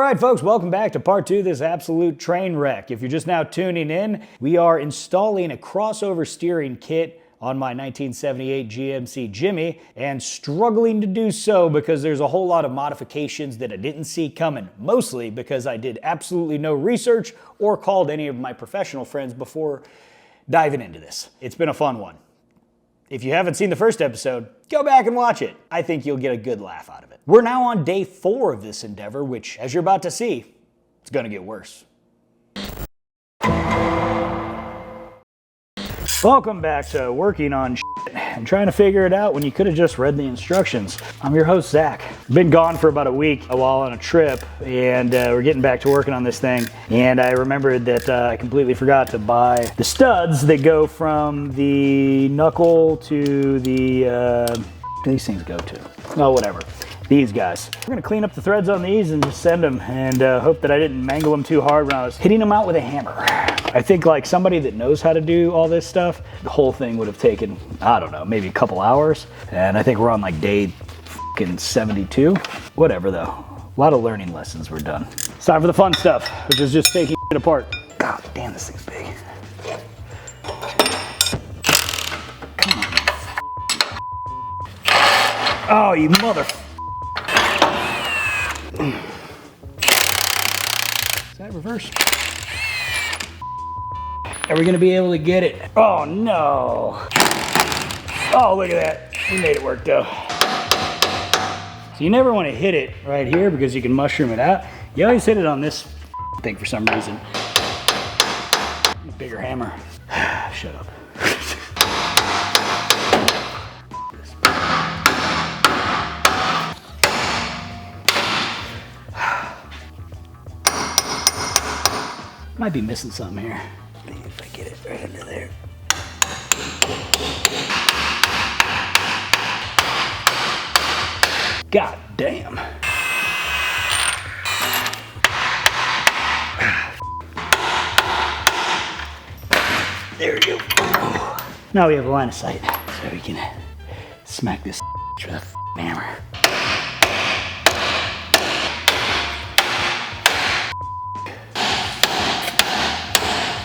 right, folks, welcome back to part 2 of this absolute train wreck. If you're just now tuning in, we are installing a crossover steering kit on my 1978 GMC Jimmy and struggling to do so because there's a whole lot of modifications that I didn't see coming, mostly because I did absolutely no research or called any of my professional friends before diving into this. It's been a fun one. If you haven't seen the first episode, go back and watch it. I think you'll get a good laugh out of it. We're now on day 4 of this endeavor, which, as you're about to see, it's gonna get worse. Welcome back to working on shit and trying to figure it out when you could have just read the instructions. I'm your host, Zach. Been gone for about a week while on a trip, and we're getting back to working on this thing. And I remembered that I completely forgot to buy the studs that go from the knuckle to the, these things go to? Oh, whatever. These guys. We're gonna clean up the threads on these and just send them, and hope that I didn't mangle them too hard when I was hitting them out with a hammer. I think like somebody that knows how to do all this stuff, the whole thing would have taken, I don't know, maybe a couple hours. And I think we're on like day fucking 72. Whatever though. A lot of learning lessons were done. It's time for the fun stuff, which is just taking it apart. God damn, this thing's big. Come on. Oh, you mother. Is that reversed? Are we gonna be able to get it? Oh no. Oh, look at that. We made it work though. So you never want to hit it right here because you can mushroom it out. You always hit it on this thing for some reason. Bigger hammer. Shut up. Might be missing something here. If I get it right under there. God damn. There we go. Now we have a line of sight, so we can smack this with a hammer.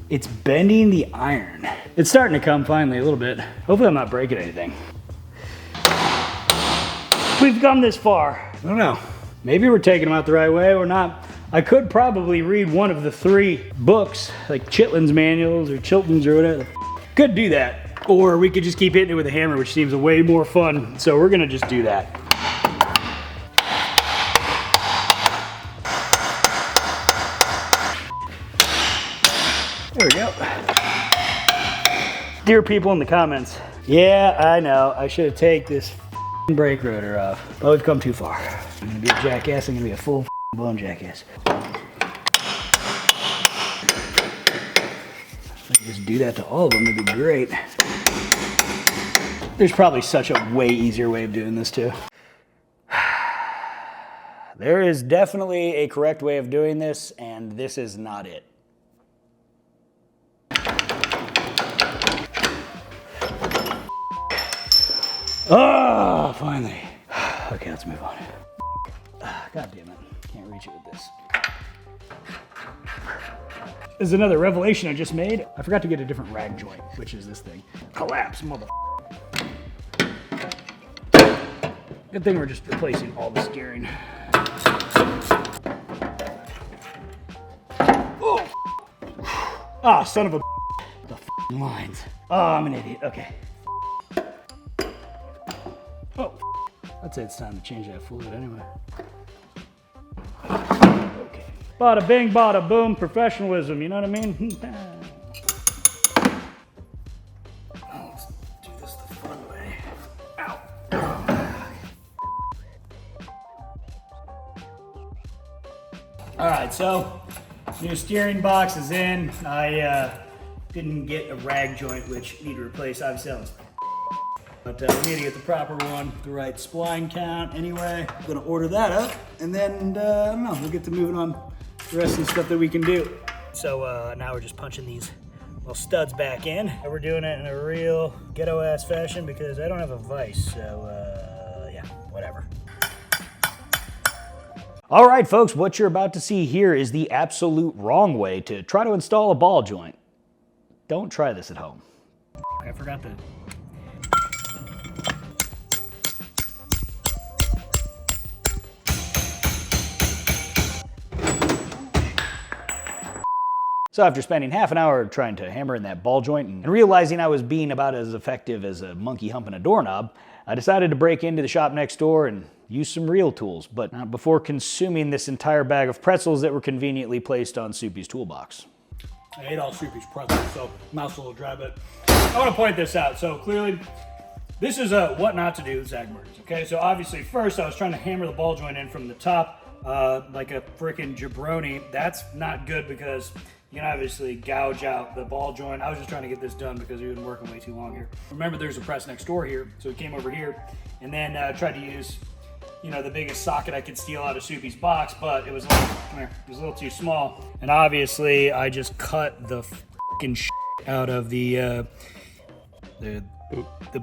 It's bending the iron. It's starting to come finally a little bit. Hopefully I'm not breaking anything. We've come this far. I don't know. Maybe we're taking them out the right way or not. I could probably read one of the 3 books, like Chitlin's manuals or Chilton's or whatever. Could do that. Or we could just keep hitting it with a hammer, which seems way more fun. So we're gonna just do that. There we go. Dear people in the comments, yeah, I know, I should have taken this brake rotor off, but we've come too far. I'm gonna be a jackass, I'm gonna be a full blown jackass. If I could just do that to all of them, it'd be great. There's probably such a way easier way of doing this too. There is definitely a correct way of doing this, and this is not it. Oh, finally. Okay, let's move on. God damn it. Can't reach it with this. This is another revelation I just made. I forgot to get a different rag joint, which is this thing. Collapse, mother. Good thing we're just replacing all the steering. Oh, ah, son of a the lines. Oh, I'm an idiot. Okay. Oh, I'd say it's time to change that fluid anyway. Okay. Bada bing, bada boom, professionalism, you know what I mean? Oh, let's do this the fun way. Ow. All right, so new steering box is in. I didn't get a rag joint, which I need to replace. Obviously, that was but we need to get the proper one, the right spline count. Anyway, I'm gonna order that up, and then, I don't know, we'll get to moving on the rest of the stuff that we can do. So now we're just punching these little studs back in. And we're doing it in a real ghetto-ass fashion because I don't have a vise, so yeah, whatever. All right, folks, what you're about to see here is the absolute wrong way to try to install a ball joint. Don't try this at home. I forgot to... So after spending half an hour trying to hammer in that ball joint and realizing I was being about as effective as a monkey humping a doorknob, I decided to break into the shop next door and use some real tools, but not before consuming this entire bag of pretzels that were conveniently placed on Soupy's toolbox. I ate all Soupy's pretzels, so mouth's a little dry, but I want to point this out. So clearly, this is a what not to do Zach Murders, okay? So obviously, first I was trying to hammer the ball joint in from the top like a freaking jabroni. That's not good because you can obviously gouge out the ball joint. I was just trying to get this done because we've been working way too long here. Remember, there's a press next door here, so we came over here and then tried to use, you know, the biggest socket I could steal out of Soupy's box, but it was a little too small. And obviously, I just cut the fucking shit out of the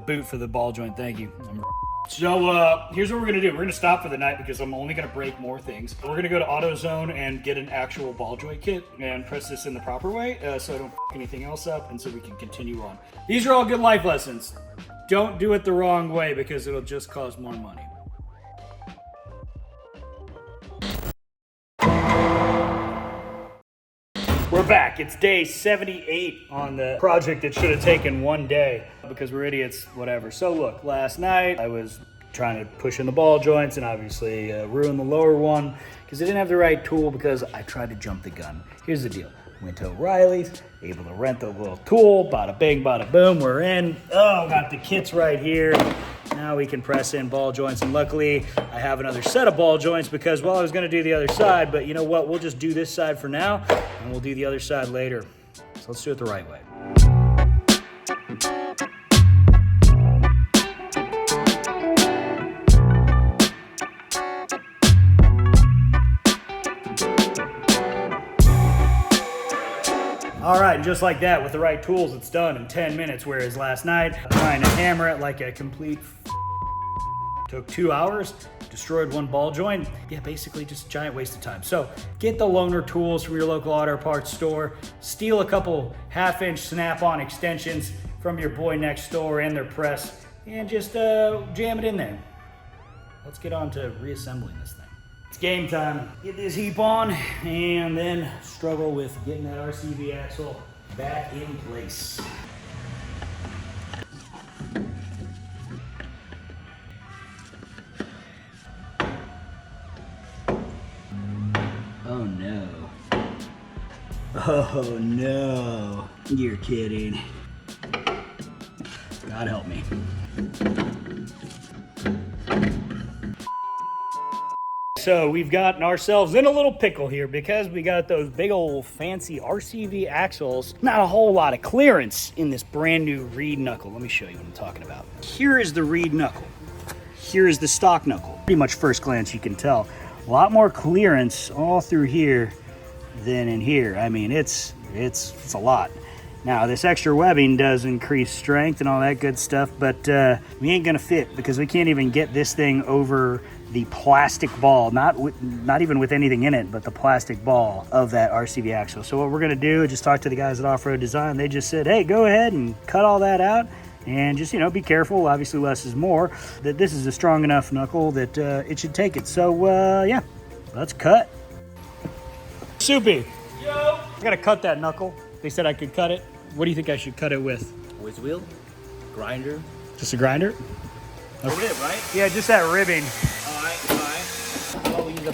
boot for the ball joint. Thank you. So here's what we're gonna do. We're gonna stop for the night because I'm only gonna break more things. We're gonna go to AutoZone and get an actual ball joint kit and press this in the proper way so I don't f anything else up, and so we can continue on. These are all good life lessons. Don't do it the wrong way because it'll just cost more money. We're back. It's day 78 on the project that should have taken one day because we're idiots, whatever. So look, last night I was trying to push in the ball joints and obviously ruin the lower one because I didn't have the right tool because I tried to jump the gun. Here's the deal. Went to O'Reilly's, able to rent the little tool, bada bing, bada boom, we're in. Oh, got the kits right here. Now we can press in ball joints, and luckily I have another set of ball joints because, well, I was gonna do the other side, but you know what? We'll just do this side for now, and we'll do the other side later. So let's do it the right way. All right, just like that, with the right tools, it's done in 10 minutes, whereas last night, trying to hammer it like a complete took 2 hours, destroyed one ball joint. Yeah, basically just a giant waste of time. So get the loaner tools from your local auto parts store, steal a couple half-inch snap-on extensions from your boy next door and their press, and just jam it in there. Let's get on to reassembling this thing. It's game time. Get this heap on and then struggle with getting that RCV axle back in place. Oh no. Oh no. You're kidding. God help me. So we've gotten ourselves in a little pickle here because we got those big old fancy RCV axles. Not a whole lot of clearance in this brand new reed knuckle. Let me show you what I'm talking about. Here is the reed knuckle. Here is the stock knuckle. Pretty much first glance you can tell. A lot more clearance all through here than in here. I mean, it's a lot. Now, this extra webbing does increase strength and all that good stuff, but we ain't gonna fit because we can't even get this thing over the plastic ball, not even with anything in it, but the plastic ball of that RCV axle. So what we're gonna do is just talk to the guys at Off-Road Design. They just said, hey, go ahead and cut all that out and just, you know, be careful. Obviously less is more. That this is a strong enough knuckle that it should take it. So yeah, let's cut. Soupy. Yo. I gotta cut that knuckle. They said I could cut it. What do you think I should cut it with? With wheel, grinder. Just a grinder? A rib, right? Yeah, just that ribbing. All right. Oh, we use a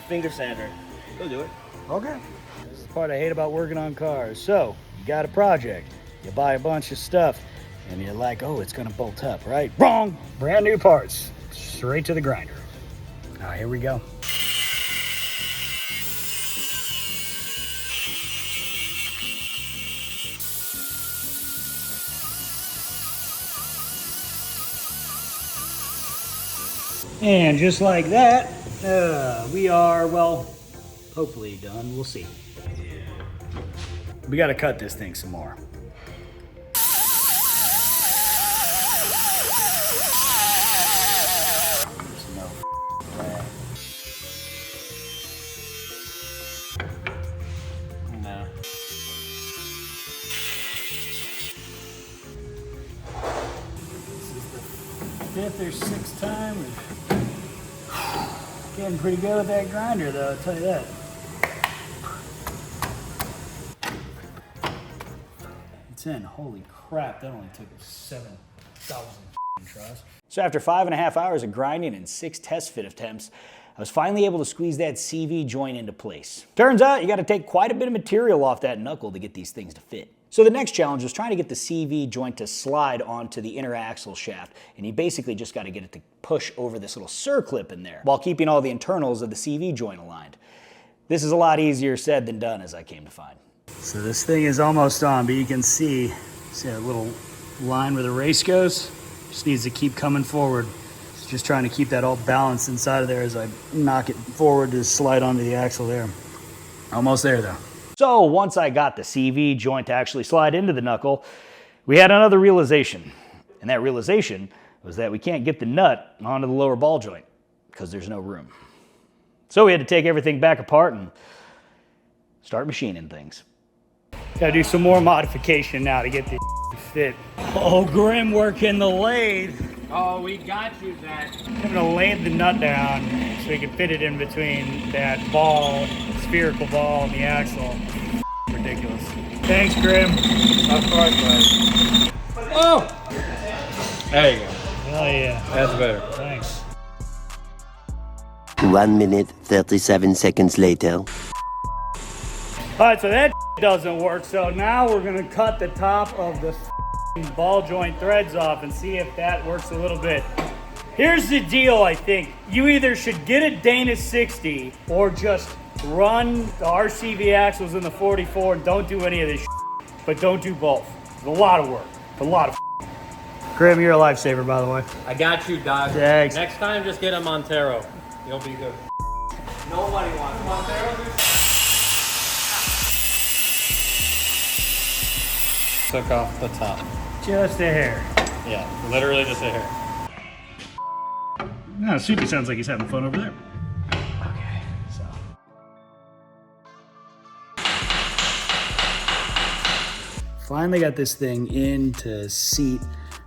finger sander. Go do it. Okay. This is the part I hate about working on cars. So, you got a project, you buy a bunch of stuff, and you're like, oh, it's gonna bolt up, right? Wrong! Brand new parts. Straight to the grinder. All right, here we go. And just like that, we are, well, hopefully done. We'll see. We got to cut this thing some more. There's no way. No. Fifth or sixth time. Getting pretty good with that grinder though, I'll tell you that. It's in. Holy crap, that only took 7,000 tries. So after 5.5 hours of grinding and 6 test fit attempts, I was finally able to squeeze that CV joint into place. Turns out you gotta take quite a bit of material off that knuckle to get these things to fit. So the next challenge was trying to get the CV joint to slide onto the inner axle shaft, and you basically just gotta get it to push over this little circlip in there, while keeping all the internals of the CV joint aligned. This is a lot easier said than done, as I came to find. So this thing is almost on, but you can see a little line where the race goes? Just needs to keep coming forward. Just trying to keep that all balanced inside of there as I knock it forward to slide onto the axle there. Almost there though. So once I got the CV joint to actually slide into the knuckle, we had another realization. And that realization was that we can't get the nut onto the lower ball joint because there's no room. So we had to take everything back apart and start machining things. Gotta do some more modification now to get this fit. Oh, Grim working the lathe. Oh, we got you, Zach. I'm gonna lathe the nut down so we can fit it in between that ball, spherical ball, and the axle. Ridiculous. Thanks, Grim. Of course, bud. Oh! There you go. Hell yeah. That's better. Thanks. 1 minute, 37 seconds later. All right, so that doesn't work. So now we're gonna cut the top of the ball joint threads off and see if that works a little bit. Here's the deal, I think. You either should get a Dana 60 or just run the RCV axles in the 44 and don't do any of this shit. But don't do both. It's a lot of work. It's a lot of Grim, you're a lifesaver, by the way. I got you, dog. Thanks. Next time, just get a Montero. You'll be good. Nobody wants Montero. Took off the top. Just a hair. Yeah, literally just a hair. No, Soupy sounds like he's having fun over there. Okay, so. Finally got this thing into seat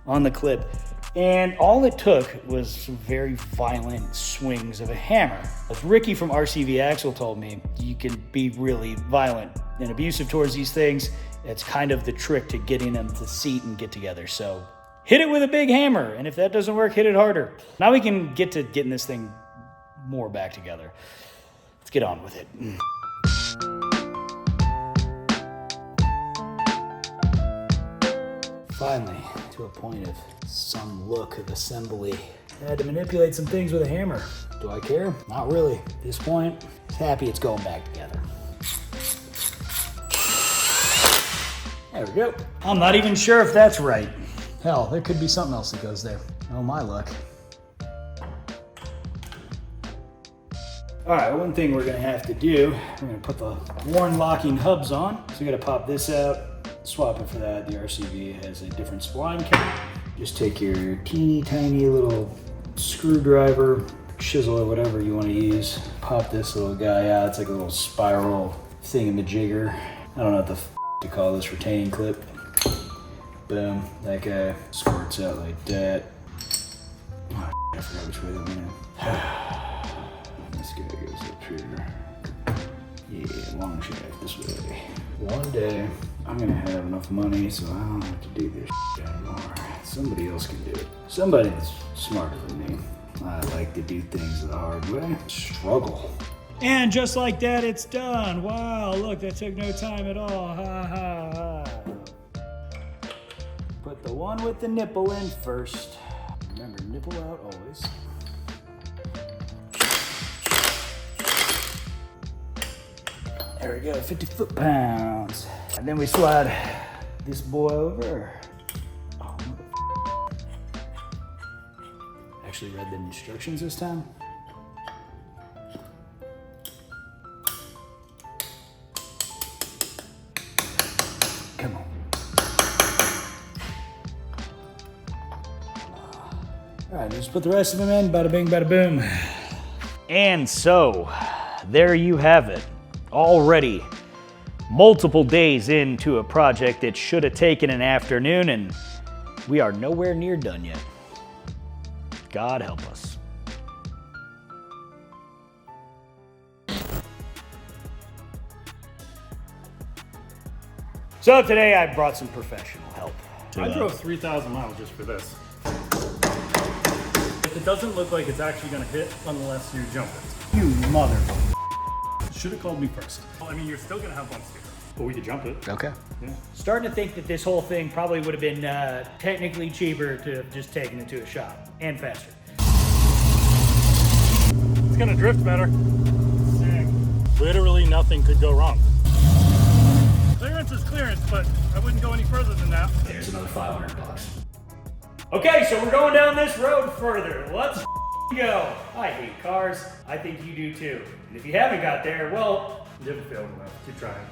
on the clip, and all it took was some very violent swings of a hammer. As Ricky from RCV Axle told me, you can be really violent and abusive towards these things. It's kind of the trick to getting them to seat and get together. So hit it with a big hammer, and if that doesn't work, hit it harder. Now we can get to getting this thing more back together. Let's get on with it. Finally, to a point of some look of assembly. I had to manipulate some things with a hammer. Do I care? Not really. At this point, I'm happy it's going back together. There we go. I'm not even sure if that's right. Hell, there could be something else that goes there. Oh, my luck. All right, one thing we're gonna have to do, we're gonna put the worn locking hubs on. So we gotta pop this out, swap it for that. The RCV has a different spline count. Just take your teeny tiny little screwdriver, chisel, or whatever you wanna use. Pop this little guy out. It's like a little spiral thingamajigger. I don't know what the to call this retaining clip. Boom, that guy squirts out like that. Oh, I forgot which way that went. This guy goes up here. Yeah, long shaft this way. One day, I'm gonna have enough money so I don't have to do this anymore. Somebody else can do it. Somebody that's smarter than me. I like to do things the hard way. Struggle. And just like that, it's done. Wow, look, that took no time at all. Ha ha ha. Put the one with the nipple in first. Remember, nipple out always. There we go, 50 foot-pounds. And then we slide this boy over. Oh, actually read the instructions this time. Come on. All right, just put the rest of them in, bada bing, bada boom. And so, there you have it. Already multiple days into a project that should have taken an afternoon, and we are nowhere near done yet. God help us. So today I brought some professional help. I drove 3,000 miles just for this. It doesn't look like it's actually going to hit unless you jump it. You mother. Should have called me first. Well, I mean, you're still going to have one sticker, but we could jump it. Okay. Yeah. Starting to think that this whole thing probably would have been technically cheaper to have just taken it to a shop and faster. It's going to drift better. Literally nothing could go wrong. Clearance is clearance, but I wouldn't go any further than that. There's another $500. Okay, so we're going down this road further. Let's go. I hate cars. I think you do too. And if you haven't got there, well, You didn't fail enough. Keep trying.